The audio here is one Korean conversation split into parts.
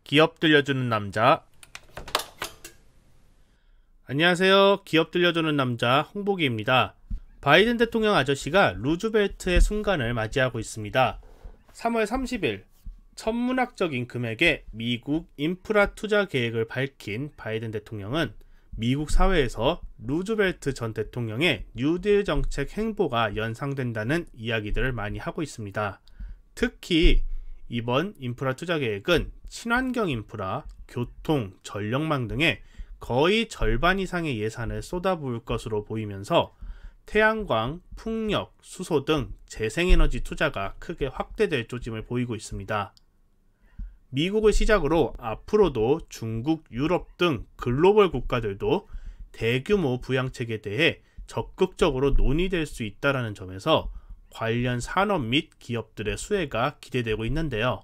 기업 들려주는 남자. 안녕하세요. 기업 들려주는 남자 홍보기입니다. 바이든 대통령 아저씨가 루즈벨트의 순간을 맞이하고 있습니다. 3월 30일 천문학적인 금액의 미국 인프라 투자 계획을 밝힌 바이든 대통령은 미국 사회에서 루즈벨트 전 대통령의 뉴딜 정책 행보가 연상된다는 이야기들을 많이 하고 있습니다. 특히 이번 인프라 투자 계획은 친환경 인프라, 교통, 전력망 등의 거의 절반 이상의 예산을 쏟아부을 것으로 보이면서 태양광, 풍력, 수소 등 재생에너지 투자가 크게 확대될 조짐을 보이고 있습니다. 미국을 시작으로 앞으로도 중국, 유럽 등 글로벌 국가들도 대규모 부양책에 대해 적극적으로 논의될 수 있다는 점에서 관련 산업 및 기업들의 수혜가 기대되고 있는데요.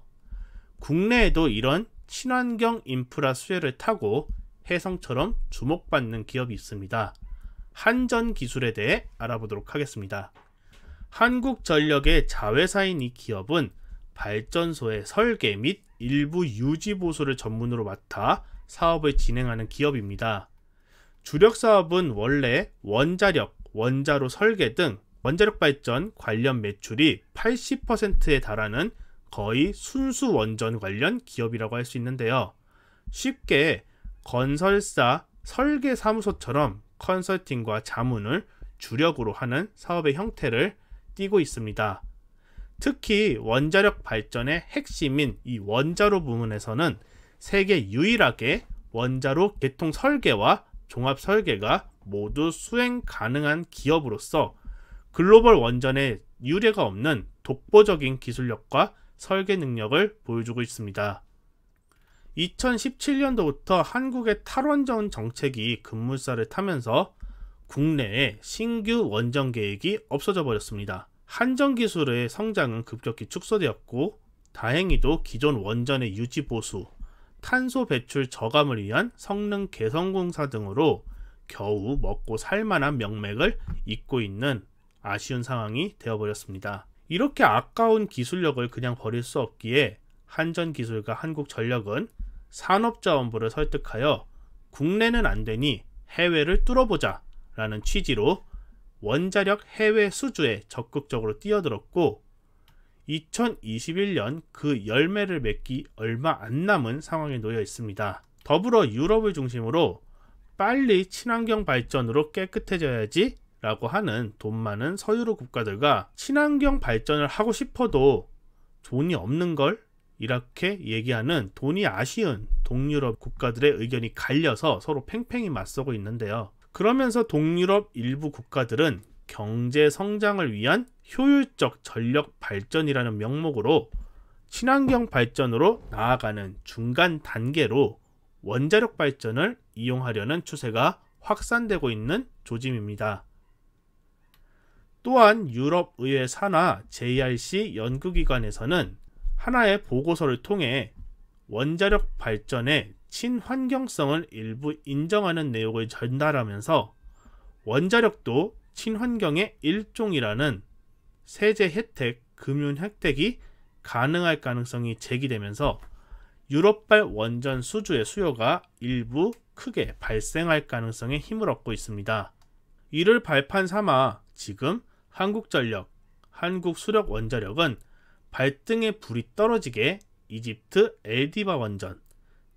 국내에도 이런 친환경 인프라 수혜를 타고 해성처럼 주목받는 기업이 있습니다. 한전기술에 대해 알아보도록 하겠습니다. 한국전력의 자회사인 이 기업은 발전소의 설계 및 일부 유지 보수를 전문으로 맡아 사업을 진행하는 기업입니다. 주력 사업은 원래 원자력, 원자로 설계 등 원자력 발전 관련 매출이 80%에 달하는 거의 순수 원전 관련 기업이라고 할 수 있는데요. 쉽게 건설사, 설계사무소처럼 컨설팅과 자문을 주력으로 하는 사업의 형태를 띠고 있습니다. 특히 원자력 발전의 핵심인 이 원자로 부문에서는 세계 유일하게 원자로 개통 설계와 종합 설계가 모두 수행 가능한 기업으로서 글로벌 원전에 유례가 없는 독보적인 기술력과 설계 능력을 보여주고 있습니다. 2017년도부터 한국의 탈원전 정책이 급물살을 타면서 국내에 신규 원전 계획이 없어져 버렸습니다. 한전기술의 성장은 급격히 축소되었고 다행히도 기존 원전의 유지 보수, 탄소 배출 저감을 위한 성능 개선 공사 등으로 겨우 먹고 살만한 명맥을 잇고 있는 아쉬운 상황이 되어버렸습니다. 이렇게 아까운 기술력을 그냥 버릴 수 없기에 한전기술과 한국전력은 산업자원부를 설득하여 국내는 안되니 해외를 뚫어보자 라는 취지로 원자력 해외 수주에 적극적으로 뛰어들었고 2021년 그 열매를 맺기 얼마 안 남은 상황에 놓여 있습니다. 더불어 유럽을 중심으로 빨리 친환경 발전으로 깨끗해져야지 라고 하는 돈 많은 서유럽 국가들과 친환경 발전을 하고 싶어도 돈이 없는걸? 이렇게 얘기하는 돈이 아쉬운 동유럽 국가들의 의견이 갈려서 서로 팽팽히 맞서고 있는데요. 그러면서 동유럽 일부 국가들은 경제 성장을 위한 효율적 전력 발전이라는 명목으로 친환경 발전으로 나아가는 중간 단계로 원자력 발전을 이용하려는 추세가 확산되고 있는 조짐입니다. 또한 유럽 의회 산하 JRC 연구기관에서는 하나의 보고서를 통해 원자력 발전의 친환경성을 일부 인정하는 내용을 전달하면서 원자력도 친환경의 일종이라는 세제 혜택, 금융 혜택이 가능할 가능성이 제기되면서 유럽발 원전 수주의 수요가 일부 크게 발생할 가능성에 힘을 얻고 있습니다. 이를 발판 삼아 지금 한국전력, 한국수력원자력은 발등에 불이 떨어지게 이집트 엘디바 원전,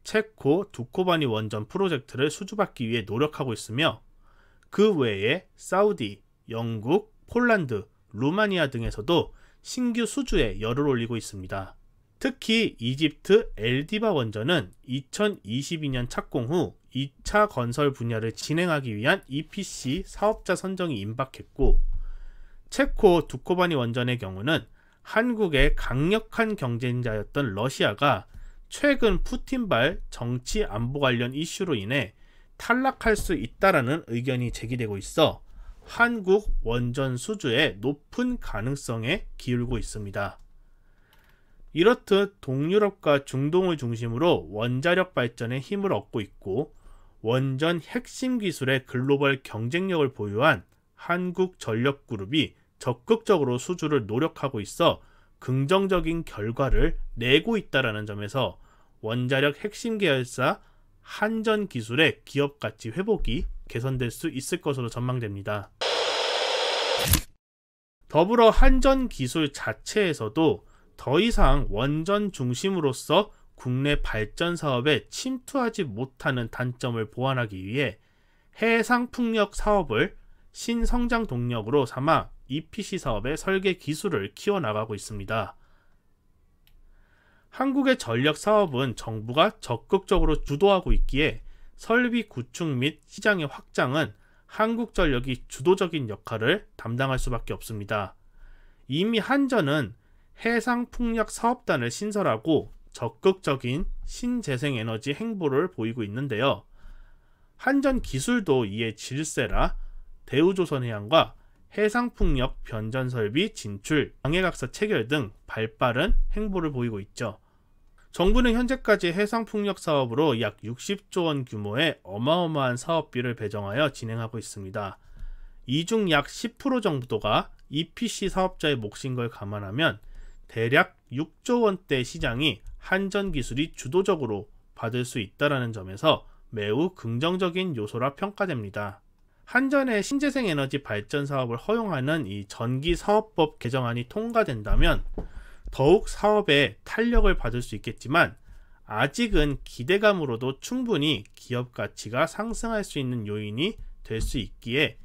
체코 두코바니 원전 프로젝트를 수주받기 위해 노력하고 있으며 그 외에 사우디, 영국, 폴란드, 루마니아 등에서도 신규 수주에 열을 올리고 있습니다. 특히 이집트 엘디바 원전은 2022년 착공 후 2차 건설 분야를 진행하기 위한 EPC 사업자 선정이 임박했고 체코 두코바니 원전의 경우는 한국의 강력한 경쟁자였던 러시아가 최근 푸틴발 정치 안보 관련 이슈로 인해 탈락할 수 있다라는 의견이 제기되고 있어 한국 원전 수주의 높은 가능성에 기울고 있습니다. 이렇듯 동유럽과 중동을 중심으로 원자력 발전에 힘을 얻고 있고 원전 핵심 기술의 글로벌 경쟁력을 보유한 한국전력그룹이 적극적으로 수주를 노력하고 있어 긍정적인 결과를 내고 있다는 점에서 원자력 핵심 계열사 한전기술의 기업가치 회복이 개선될 수 있을 것으로 전망됩니다. 더불어 한전기술 자체에서도 더 이상 원전 중심으로서 국내 발전 사업에 침투하지 못하는 단점을 보완하기 위해 해상풍력 사업을 신성장 동력으로 삼아 EPC 사업의 설계 기술을 키워나가고 있습니다. 한국의 전력 사업은 정부가 적극적으로 주도하고 있기에 설비 구축 및 시장의 확장은 한국전력이 주도적인 역할을 담당할 수밖에 없습니다. 이미 한전은 해상풍력 사업단을 신설하고 적극적인 신재생에너지 행보를 보이고 있는데요. 한전기술도 이에 질세라 대우조선해양과 해상풍력 변전설비 진출, 방해각서 체결 등 발빠른 행보를 보이고 있죠. 정부는 현재까지 해상풍력 사업으로 약 60조 원 규모의 어마어마한 사업비를 배정하여 진행하고 있습니다. 이 중 약 10% 정도가 EPC 사업자의 몫인 걸 감안하면 대략 6조 원대 시장이 한전기술이 주도적으로 받을 수 있다는 점에서 매우 긍정적인 요소라 평가됩니다. 한전의 신재생에너지 발전 사업을 허용하는 이 전기사업법 개정안이 통과된다면 더욱 사업에 탄력을 받을 수 있겠지만 아직은 기대감으로도 충분히 기업 가치가 상승할 수 있는 요인이 될 수 있기에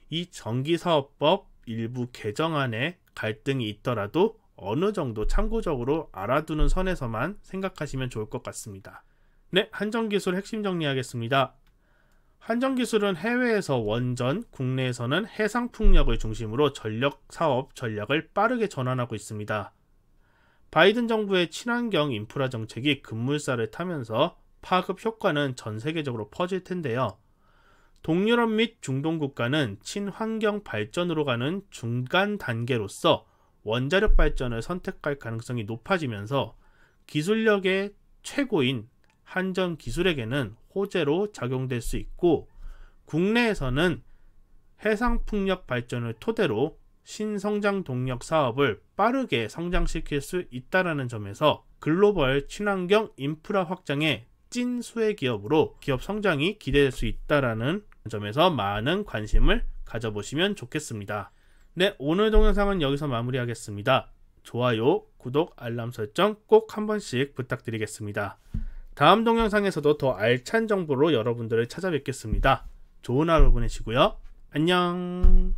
이 전기사업법 일부 개정안에 갈등이 있더라도 어느 정도 참고적으로 알아두는 선에서만 생각하시면 좋을 것 같습니다. 네, 한전기술 핵심 정리하겠습니다. 한전기술은 해외에서 원전, 국내에서는 해상풍력을 중심으로 전력 사업 전략을 빠르게 전환하고 있습니다. 바이든 정부의 친환경 인프라 정책이 급물살을 타면서 파급 효과는 전 세계적으로 퍼질 텐데요. 동유럽 및 중동 국가는 친환경 발전으로 가는 중간 단계로서 원자력 발전을 선택할 가능성이 높아지면서 기술력의 최고인 한전 기술에게는 호재로 작용될 수 있고, 국내에서는 해상풍력 발전을 토대로 신성장 동력 사업을 빠르게 성장시킬 수 있다는 점에서 글로벌 친환경 인프라 확장의 찐 수혜 기업으로 기업 성장이 기대될 수 있다는 점에서 많은 관심을 가져보시면 좋겠습니다. 네, 오늘 동영상은 여기서 마무리하겠습니다. 좋아요, 구독, 알람 설정 꼭 한 번씩 부탁드리겠습니다. 다음 동영상에서도 더 알찬 정보로 여러분들을 찾아뵙겠습니다. 좋은 하루 보내시고요. 안녕.